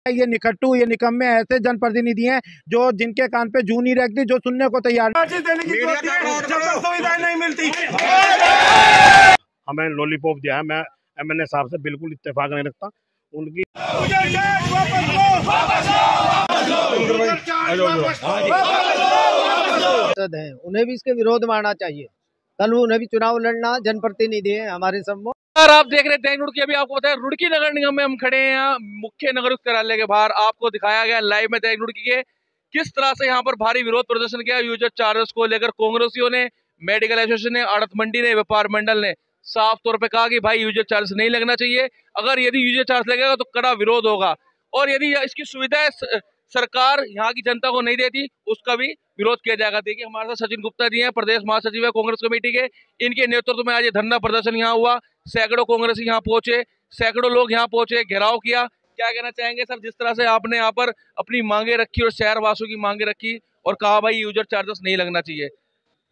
ये निकट्टू, ये निकम्मे ऐसे जनप्रतिनिधि हैं जो जिनके कान पे जू नहीं रखती, जो सुनने को तैयार सुविधाएं नहीं मिलती। हमें लॉलीपॉप दिया है। मैं एमएनए साहब से बिल्कुल इत्तेफाक नहीं रखता उनकी। उन्हें भी इसके विरोध में आना चाहिए। कल उन्हें भी चुनाव लड़ना, जनप्रतिनिधि है हमारे सब। और आप देख रहे हैं रुड़की। अभी आपको बताया रुड़की नगर निगम में हम खड़े हैं, यहाँ मुख्य नगर कार्यालय के बाहर। आपको दिखाया गया लाइव में रुड़की के किस तरह से यहाँ पर भारी विरोध प्रदर्शन किया यूजर चार्जेस को लेकर। कांग्रेसियों ने, मेडिकल एसोसिएशन ने, आड़त मंडी ने, व्यापार मंडल ने साफ तौर पे कहा कि भाई यूजर चार्ज नहीं लगना चाहिए। अगर यदि यूजर चार्ज लगेगा तो कड़ा विरोध होगा, और यदि इसकी सुविधाएं सरकार यहाँ की जनता को नहीं देती उसका भी विरोध किया जाएगा। देखिए हमारे साथ सचिन गुप्ता जी हैं, प्रदेश महासचिव है कांग्रेस कमेटी के। इनके नेतृत्व में आज ये धरना प्रदर्शन यहाँ हुआ। सैकड़ों कांग्रेसी यहाँ पहुंचे, सैकड़ों लोग यहाँ पहुंचे, घेराव किया। क्या कहना चाहेंगे सर, जिस तरह से आपने यहाँ पर अपनी मांगे रखी और शहर वासियों की मांगे रखी और कहा भाई यूजर चार्जेस नहीं लगना चाहिए?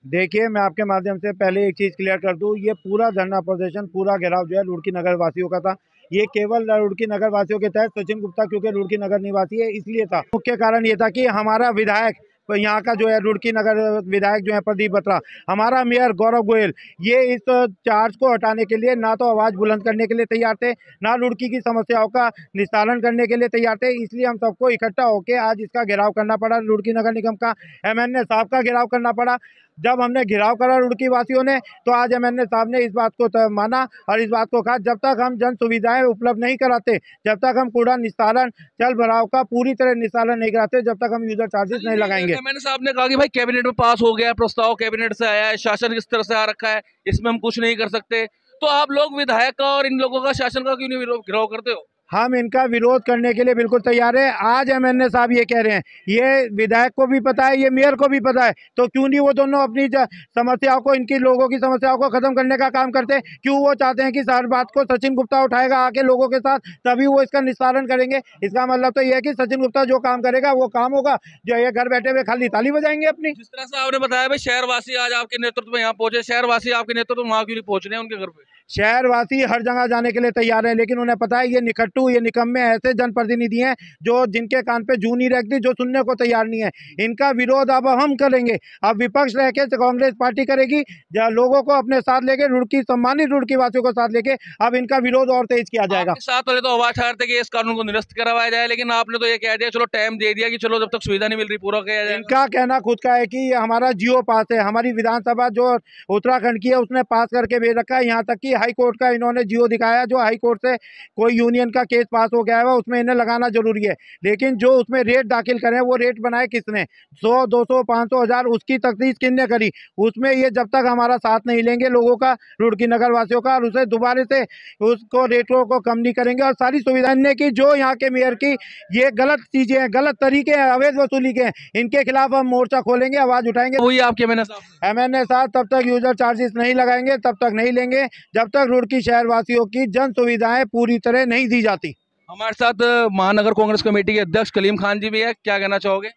देखिए, मैं आपके माध्यम से पहले एक चीज़ क्लियर कर दूं, ये पूरा धरना प्रदर्शन, पूरा घेराव जो है रुड़की नगर वासियों का था। ये केवल रुड़की नगर वासियों के तहत सचिन गुप्ता क्योंकि रुड़की नगर निवासी है इसलिए था। मुख्य कारण ये था कि हमारा विधायक यहाँ का जो है रुड़की नगर विधायक जो है प्रदीप बत्रा, हमारा मेयर गौरव गोयल, ये इस चार्ज को हटाने के लिए ना तो आवाज़ बुलंद करने के लिए तैयार थे, ना रुड़की की समस्याओं का निस्तारण करने के लिए तैयार थे। इसलिए हम सबको इकट्ठा होकर आज इसका घेराव करना पड़ा। रुड़की नगर निगम का एमएनए साहब का घेराव करना पड़ा। जब हमने घेराव करा रुड़की वासियों ने, तो आज एमएनए साहब ने इस बात को माना और इस बात को कहा जब तक हम जन सुविधाएं उपलब्ध नहीं कराते, जब तक हम कूड़ा निस्तारण, जल भराव का पूरी तरह निस्तारण नहीं कराते, जब तक हम यूजर चार्जेस नहीं लगाएंगे। एमएनए साहब ने कहा कि भाई कैबिनेट में पास हो गया प्रस्ताव, कैबिनेट से आया है, शासन किस तरह से आ रखा है, इसमें हम कुछ नहीं कर सकते। तो आप लोग विधायक का और इन लोगों का, शासन का क्यों नहीं घेराव करते हो? हम इनका विरोध करने के लिए बिल्कुल तैयार है। आज एमएनए साहब ये कह रहे हैं, ये विधायक को भी पता है, ये मेयर को भी पता है, तो क्यों नहीं वो दोनों अपनी समस्याओं को, इनकी लोगों की समस्याओं को खत्म करने का काम करते हैं? क्यों वो चाहते हैं कि हर बात को सचिन गुप्ता उठाएगा आके लोगों के साथ, तभी वो इसका निस्तारण करेंगे? इसका मतलब तो ये है कि सचिन गुप्ता जो काम करेगा वो काम होगा, जो ये घर बैठे हुए खाली ताली बजाएंगे अपनी। जिस तरह से आपने बताया भाई शहरवासी आज आपके नेतृत्व में यहाँ पहुंचे, शहरवासी आपके नेतृत्व में वहाँ क्यों नहीं पहुंच रहे हैं उनके घर पे? शहरवासी हर जगह जाने के लिए तैयार है, लेकिन उन्हें पता है ये निकट्टू, ये निकम्मे ऐसे जनप्रतिनिधि हैं जो जिनके कान पे जू नहीं रखती, जो सुनने को तैयार नहीं है। इनका विरोध अब हम करेंगे। अब विपक्ष रह के कांग्रेस पार्टी करेगी, लोगों को अपने साथ लेके, रुड़की सम्मानित रुड़की वासियों को साथ लेके अब इनका विरोध और तेज किया जाएगा। साथ वाले तो आवाज उठा रहे थे कि इस कानून को निरस्त करवाया जाए, लेकिन आपने तो ये कह दिया, चलो टाइम दे दिया कि चलो जब तक सुविधा नहीं मिल रही पूरा किया जाए। इनका कहना खुद का है कि हमारा जियो पास है, हमारी विधानसभा जो उत्तराखंड की है उसने पास करके भेज रखा है। यहाँ तक कि हाई कोर्ट का इन्होंने जियो दिखाया, जो हाई कोर्ट से कोई यूनियन का केस पास हो गया है उसमें इन्हें लगाना जरूरी है। लेकिन जो उसमें रेट दाखिल करें वो रेट बनाए किसने? 100, 200, 500, 1000 उसकी तफ्तीश किसने करी? उसमें ये जब तक हमारा साथ नहीं लेंगे लोगों का, रुड़की नगर वासियों का, और उसे दोबारा से उसको रेटों को कम नहीं करेंगे और सारी सुविधाएं की जो यहाँ के मेयर की ये गलत चीजें हैं, गलत तरीके हैं, अवैध वसूली के हैं, इनके खिलाफ हम मोर्चा खोलेंगे, आवाज उठाएंगे। वही आपके एमएनए साहब तब तक यूजर चार्जेस नहीं लगाएंगे, तब तक नहीं लेंगे जब तक रुड़की शहरवासियों की जन सुविधाएं पूरी तरह नहीं दी जाती। हमारे साथ महानगर कांग्रेस कमेटी के अध्यक्ष कलीम खान जी भी है, क्या कहना चाहोगे?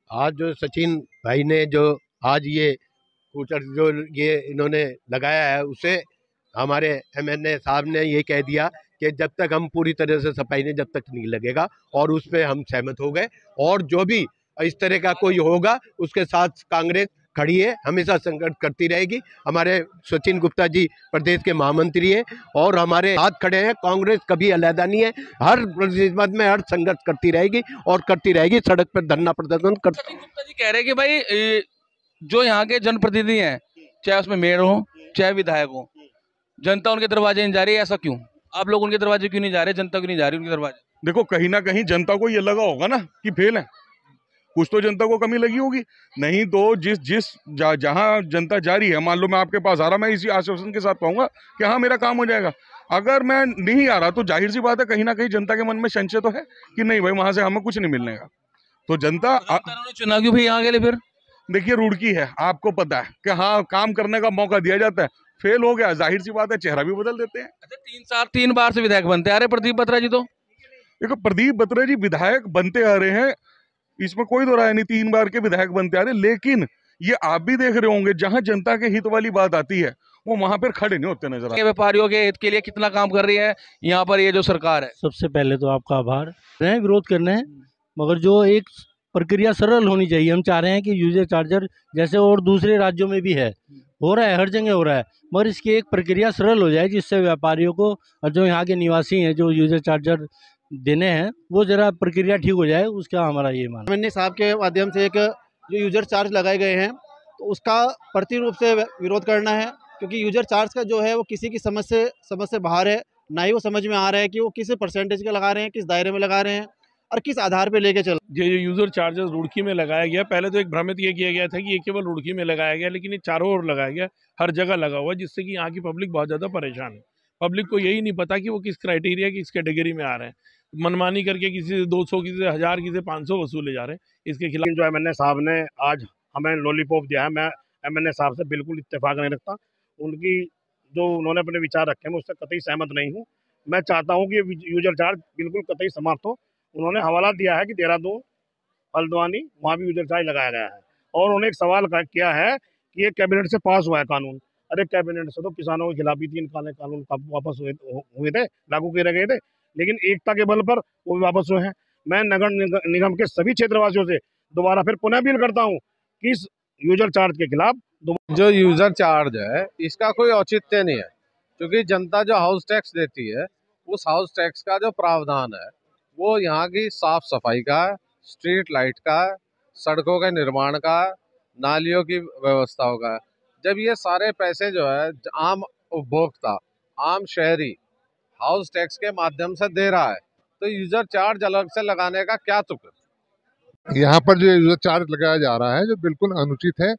आज जो सचिन भाई ने जो आज ये कूचर जो ये इन्होंने लगाया है, उसे हमारे एमएनए साहब ने ये कह दिया कि जब तक हम पूरी तरह से सफाई नहीं, जब तक नहीं लगेगा, और उस पर हम सहमत हो गए। और जो भी इस तरह का कोई होगा उसके साथ कांग्रेस खड़ी है, हमेशा संघर्ष करती रहेगी। हमारे सचिन गुप्ता जी प्रदेश के महामंत्री हैं और हमारे साथ खड़े हैं। कांग्रेस कभी अलहदा नहीं है, हर मुसीबत में हर संघर्ष करती रहेगी और करती रहेगी। सड़क पर धरना प्रदर्शन कर। सचिन गुप्ता जी कह रहे हैं कि भाई जो यहाँ के जनप्रतिनिधि हैं, चाहे उसमें मेयर हो चाहे विधायक हो, जनता उनके दरवाजे नहीं जा रही है। ऐसा क्यों? आप लोग उनके दरवाजे क्यों नहीं जा रहे? जनता क्यों नहीं जा रही उनके दरवाजे? देखो, कहीं ना कहीं जनता को ये लगा होगा ना कि फेल है, कुछ तो जनता को कमी लगी होगी। नहीं तो जहां जनता जा रही है, मान लो मैं आपके पास आ रहा, मैं इसी आश्वासन के साथ पाऊंगा कि हाँ मेरा काम हो जाएगा। अगर मैं नहीं आ रहा तो जाहिर सी बात है कहीं ना कहीं जनता के मन में संशय तो है कि नहीं भाई वहां से हमें कुछ नहीं मिलने का। तो जनता चुनाव क्यों भी यहाँ के लिए? फिर देखिए, रुड़की है, आपको पता है कि हाँ काम करने का मौका दिया जाता है, फेल हो गया, जाहिर सी बात है चेहरा भी बदल देते हैं। अच्छा, 3 बार से विधायक बनते आ रहे प्रदीप बत्रा जी। तो देखो, प्रदीप बत्रा जी विधायक बनते आ रहे हैं, इसमें कोई दो राय नहीं, 3 बार के विधायक बनते आ रहे। लेकिन ये आप भी देख रहे होंगे, जहां जनता के हित वाली बात आती है वो वहां पर खड़े नहीं होते नजर आते। व्यापारियों के हित के लिए कितना काम कर रही है यहाँ पर ये जो सरकार है? सबसे पहले तो आपका आभार है, विरोध करने हैं, मगर जो एक प्रक्रिया सरल होनी चाहिए। हम चाह रहे हैं कि यूजर चार्जर जैसे और दूसरे राज्यों में भी है, हो रहा है, हर जगह हो रहा है, मगर इसकी एक प्रक्रिया सरल हो जाए जिससे व्यापारियों को और जो यहाँ के निवासी हैं जो यूजर चार्जर देने हैं वो ज़रा प्रक्रिया ठीक हो जाए, उसका हमारा ये मानना है। एमएनए साहब के माध्यम से एक जो यूजर चार्ज लगाए गए हैं तो उसका प्रति रूप से विरोध करना है, क्योंकि यूजर चार्ज का जो है वो किसी की समझ से बाहर है, ना ही वो समझ में आ रहा है कि वो किस परसेंटेज का लगा रहे हैं, किस दायरे में लगा रहे हैं और किस आधार पे लेके चल। ये जो यूज़र चार्जेस रुड़की में लगाया गया, पहले तो एक भ्रमित ये किया गया था कि ये केवल रुड़की में लगाया गया, लेकिन ये चारों ओर लगाया गया, हर जगह लगा हुआ है, जिससे कि यहाँ की पब्लिक बहुत ज़्यादा परेशान है। पब्लिक को यही नहीं पता कि वो किस क्राइटेरिया किस कैटेगरी में आ रहे हैं, मनमानी करके किसी से 200, किसी से 1000, किसी से 500 वसूले जा रहे हैं। इसके खिलाफ जो एमएनए साहब ने आज हमें लॉलीपॉप दिया है, मैं एमएनए साहब से बिल्कुल इत्तेफाक नहीं रखता। उनकी जो उन्होंने अपने विचार रखे हैं मैं उससे कतई सहमत नहीं हूँ। मैं चाहता हूँ कि यूजर चार्ज बिल्कुल कतई समाप्त हो। उन्होंने हवाला दिया है कि देहरादून, हल्द्वानी, वहाँ भी यूजर चार्ज लगाया गया है, और उन्होंने एक सवाल किया है कि ये कैबिनेट से पास हुआ है कानून। अरे कैबिनेट से तो किसानों के खिलाफ ही 3 काले कानून वापस हुए थे, लागू किए गए थे, लेकिन एकता के बल पर वो भी वापस हुए हैं। मैं नगर निगम के सभी क्षेत्रवासियों से दोबारा फिर पुनः अपील करता हूँ कि इस यूजर चार्ज के खिलाफ जो यूजर चार्ज है इसका कोई औचित्य नहीं है, क्योंकि जनता जो हाउस टैक्स देती है उस हाउस टैक्स का जो प्रावधान है वो यहाँ की साफ सफाई का है, स्ट्रीट लाइट का है, सड़कों के निर्माण का है, नालियों की व्यवस्थाओं का है। जब ये सारे पैसे जो है आम उपभोक्ता, आम शहरी हाउस टैक्स के माध्यम से दे रहा है, तो यूजर चार्ज अलग से लगाने का क्या तुक? यहाँ पर जो यूजर चार्ज लगाया जा रहा है जो बिल्कुल अनुचित है।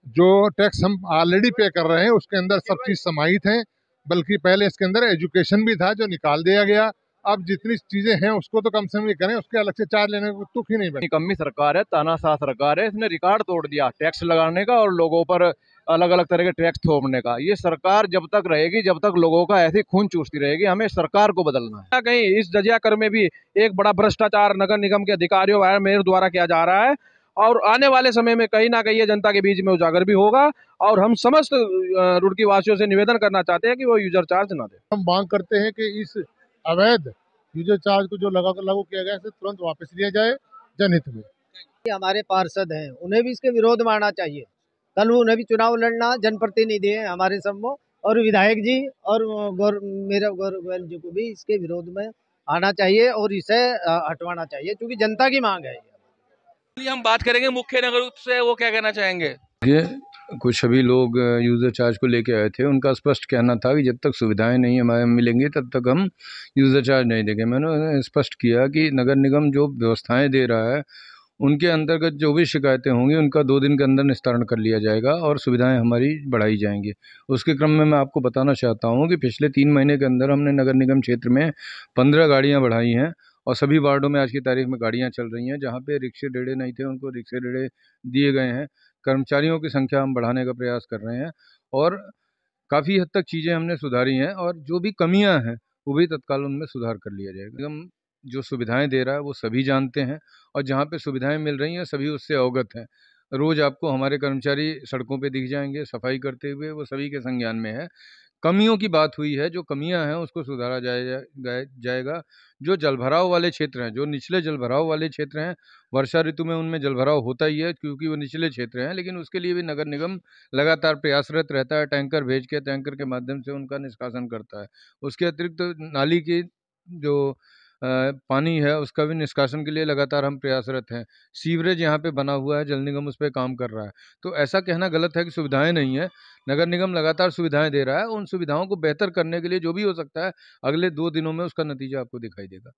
जो टैक्स हम ऑलरेडी पे कर रहे हैं उसके अंदर सब चीज समाहित है, बल्कि पहले इसके अंदर एजुकेशन भी था जो निकाल दिया गया। अब जितनी चीजें हैं उसको तो कम से कम ये करें, उसके अलग से चार्ज लेने को तुक ही नहीं बने। निकम्मी सरकार है, तानाशाह सरकार है, इसने रिकॉर्ड तोड़ दिया टैक्स लगाने का और लोगों पर अलग अलग तरह के टैक्स थोपने का। ये सरकार जब तक रहेगी, जब तक लोगों का ऐसे खून चूसती रहेगी, हमें सरकार को बदलना है। कहीं इस जजिया कर में भी एक बड़ा भ्रष्टाचार नगर निगम के अधिकारियों मेयर द्वारा किया जा रहा है, और आने वाले समय में कहीं ना कहीं ये जनता के बीच में उजागर भी होगा। और हम समस्त रुड़की वासियों से निवेदन करना चाहते हैं कि वो यूजर चार्ज ना दे। हम मांग करते हैं कि इस अवैध यूजर चार्ज को जो लागू किया गया है तुरंत वापस लिया जाए जनहित में। हमारे पार्षद हैं, उन्हें भी इसके विरोध में आना चाहिए। कल उन्हें भी चुनाव लड़ना, जनप्रतिनिधि हैं हमारे समूह, और विधायक जी और मेरा गौरव जी को भी इसके विरोध में आना चाहिए और इसे हटवाना चाहिए, क्योंकि जनता की मांग है। हम बात करेंगे मुख्य नगर से, वो क्या कहना चाहेंगे? ये कुछ सभी लोग यूज़र चार्ज को लेके आए थे, उनका स्पष्ट कहना था कि जब तक सुविधाएं नहीं हमें मिलेंगी तब तक हम यूज़र चार्ज नहीं देंगे। मैंने उन्हें स्पष्ट किया कि नगर निगम जो व्यवस्थाएं दे रहा है उनके अंतर्गत जो भी शिकायतें होंगी उनका 2 दिन के अंदर निस्तारण कर लिया जाएगा और सुविधाएं हमारी बढ़ाई जाएंगी। उसके क्रम में मैं आपको बताना चाहता हूं कि पिछले 3 महीने के अंदर हमने नगर निगम क्षेत्र में 15 गाड़ियां बढ़ाई हैं और सभी वार्डों में आज की तारीख में गाड़ियां चल रही हैं। जहां पे रिक्शे डेढ़े नहीं थे उनको रिक्शे डेढ़े दिए गए हैं। कर्मचारियों की संख्या हम बढ़ाने का प्रयास कर रहे हैं और काफ़ी हद तक चीज़ें हमने सुधारी हैं और जो भी कमियां हैं वो भी तत्काल उनमें सुधार कर लिया जाएगा। निगम जो सुविधाएं दे रहा है वो सभी जानते हैं और जहाँ पे सुविधाएं मिल रही हैं सभी उससे अवगत हैं। रोज़ आपको हमारे कर्मचारी सड़कों पे दिख जाएंगे सफाई करते हुए, वो सभी के संज्ञान में है। कमियों की बात हुई है, जो कमियां हैं उसको सुधारा जाएगा। जो जलभराव वाले क्षेत्र हैं, जो निचले जलभराव वाले क्षेत्र हैं, वर्षा ऋतु में उनमें जलभराव होता ही है क्योंकि वो निचले क्षेत्र हैं, लेकिन उसके लिए भी नगर निगम लगातार प्रयासरत रहता है। टैंकर भेज के, टैंकर के माध्यम से उनका निष्कासन करता है। उसके अतिरिक्त नाली की जो पानी है उसका भी निष्कासन के लिए लगातार हम प्रयासरत हैं। सीवरेज यहाँ पे बना हुआ है, जल निगम उस पर काम कर रहा है। तो ऐसा कहना गलत है कि सुविधाएं नहीं है। नगर निगम लगातार सुविधाएं दे रहा है। उन सुविधाओं को बेहतर करने के लिए जो भी हो सकता है अगले 2 दिनों में उसका नतीजा आपको दिखाई देगा।